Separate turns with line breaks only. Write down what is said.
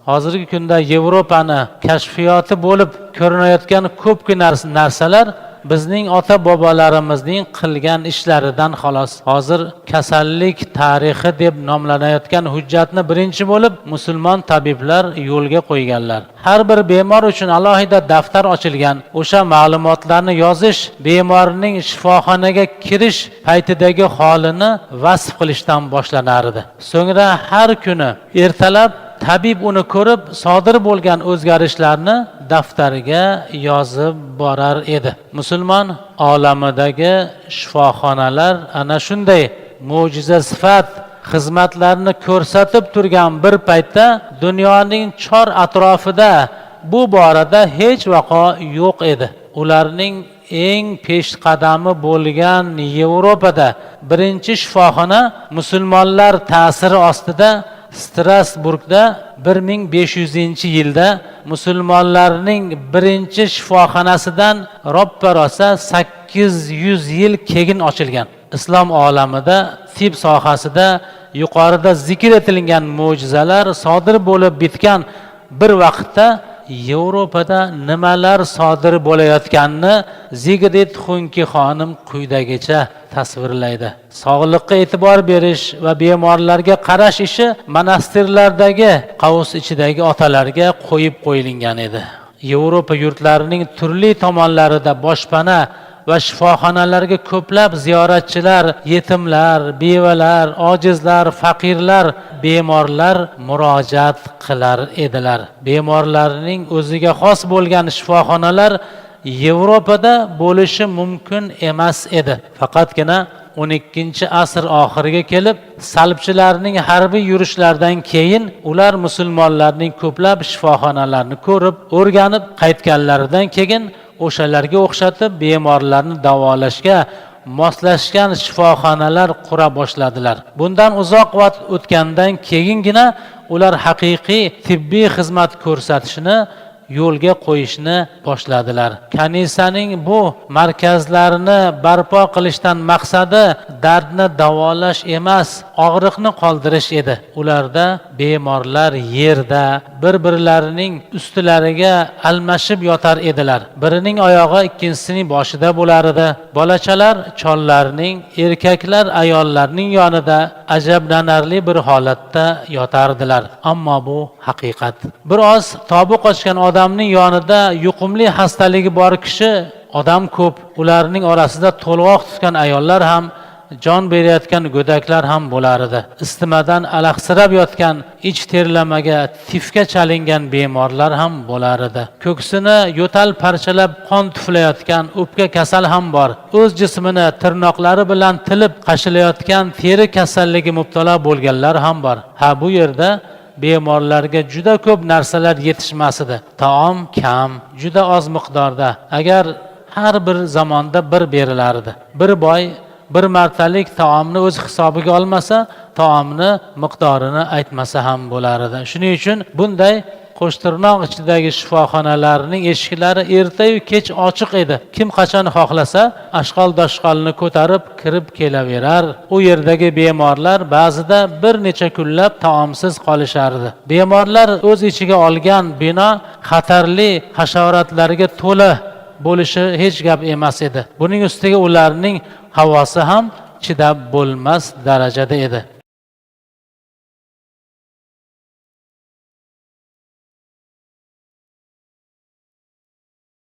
Hozirgi kunda Yevropani kashfiyoti bo'lib ko'rinayotgan ko'pgina narsalar bizning ota bobolarimizning qilgan ishlaridan xolos. Hozir kasallik tarixi deb nomlanayotgan hujjatni birinchi bo'lib musulmon tabiblar yo'lga qo'yganlar. Har bir bemor uchun alohida daftar ochilgan. O'sha ma'lumotlarni yozish bemorning shifoxonaga kirish paytidagi holini vasf qilishdan boshlanar edi. So'ngra har kuni ertalab tabib uni ko'rib, sodir bo'lgan o'zgarishlarni daftariga yozib borar edi. Musulmon olamidagi shifoxonalar ana shunday mo'jiza sifat xizmatlarni ko'rsatib turgan bir paytda dunyoning chor atrofida bu borada hech vaqo yo'q edi. Ularning eng peshqadami bo'lgan Yevropada birinchi shifoxona musulmonlar ta'siri ostida Strasburgda 1500-yilda musulmonlarning birinchi shifoxonasidan roppa-rosa 800 yil keyin ochilgan. Islom olamida tib sohasida yuqorida zikr etilgan mo'jizalar sodir bo'lib bitgan bir vaqtda Yevropada nimalar sodir bo'layotganini Zigrid Xunki xonim quyidagicha tasvirlaydi. Sog'liqqa e'tibor berish va bemorlarga qarash ishi monastirlardagi qavs ichidagi otalarga qo'yib qo'yilgan edi. Yevropa yurtlarining turli tomonlarida boshpana va shifoxonalarga ko'plab ziyoratchilar, yetimlar, bevalar, ojizlar, faqirlar, bemorlar murojaat qilar edilar. Bemorlarning o'ziga xos bo'lgan shifoxonalar Yevropada bo'lishi mumkin emas edi. Faqatgina 12-asr oxiriga kelib, salbchilarning harbiy yurishlaridan keyin ular musulmonlarning ko'plab shifoxonalarini ko'rib, o'rganib qaytganlaridan keyin o'shalarga o'xshatib bemorlarni davolashga moslashgan shifoxonalar qura boshladilar. Bundan uzoq vaqt o'tgandan keyingina ular haqiqiy tibbiy xizmat ko'rsatishni yo'lga qo'yishni boshladilar. Kanisaning bu markazlarini barpo qilishdan maqsadi dardni davolash emas, og'riqni qoldirish edi. Ularda bemorlar yerda bir-birlarining ustilariga almashib yotar edilar. Birining oyog'i ikkinchisining boshida bo'lar edi. Bolachalar chollarning, erkaklar ayollarning yonida ajablanarli bir holatda yotardilar. Ammo bu haqiqat. Biroz tobi qochgan odamning yonida yuqumli xastaligi bor kishi odam ko'p. Ularning orasida to'lg'oq tutgan ayollar ham, jon berayotgan go'daklar ham bo'lar edi. Istimadan alaqsirab yotgan, ich terlamaga, tifga chalingan bemorlar ham bo'lar edi. Ko'ksini yo'tal parchalab qon tuflayotgan o'pka kasal ham bor. O'z jismini tirnoqlari bilan tilib qashilayotgan teri kasalligi mubtalo bo'lganlar ham bor. Ha, bu yerda bemorlarga juda ko'p narsalar yetishmas edi. Taom kam, juda oz miqdorda. Agar har bir zamonda bir berilardi. Bir boy bir martalik taomni o'z hisobiga olmasa, taomni miqdorini aytmasa ham bo'lar edi. Shuning uchun bunday Qo'shtirnoq ichidagi shifoxonalarning eshiklari erta-yu kech ochiq edi. Kim qachon xohlasa, ashqol-doshqolni ko'tarib kirib kelaverar. U yerdagi bemorlar ba'zida bir necha kunlab taomsiz qolishardi. Bemorlar o'z ichiga olgan bino xatarli hasharotlarga to'la bo'lishi hech gap emas edi. Buning ustiga ularning havosi ham chidab bo'lmas darajada edi.